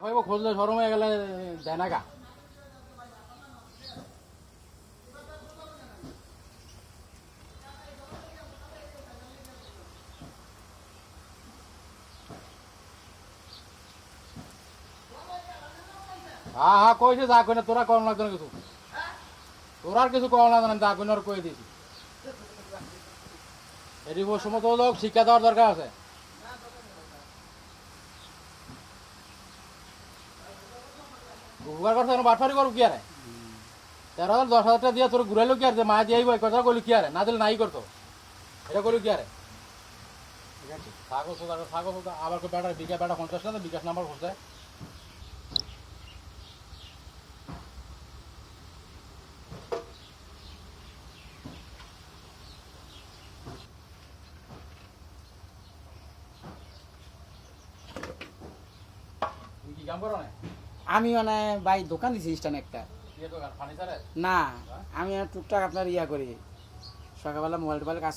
খুঁজলে শরম হয়ে গেলে দেয় না গা। হ্যাঁ হ্যাঁ কইছে যা কই না তোরা কম লাগতো না কিছু, তোরা আর কিছু কম লাগতো না, যা কই না কই দিয়েছি। এটি সমস্ত লোক শিক্ষা দেওয়ার দরকার আছে। উপকার করছে বাটফারি করবো কি আরে, 13,000 10,000 টাকা দিয়ে তোর ঘুরাইলো কি আর, যে মা দিয়ে কথা করলি কি আরে, না দিলে নাই করতো, এটা করলি কি আরে। থাকো থাকো আবার বেটা বিকাশ বেটা 50 টাকা বিকাশ নাম্বার খুঁজছে। তুমি কি কাম করো না? আমি মানে ভাই দোকান দিছি স্টান একটা। কি দোকান ফার্নিচারের? না আমি টুকটাক আপনার ইয়া করি, সকালবেলা মোবাইল টোবাইল কাজ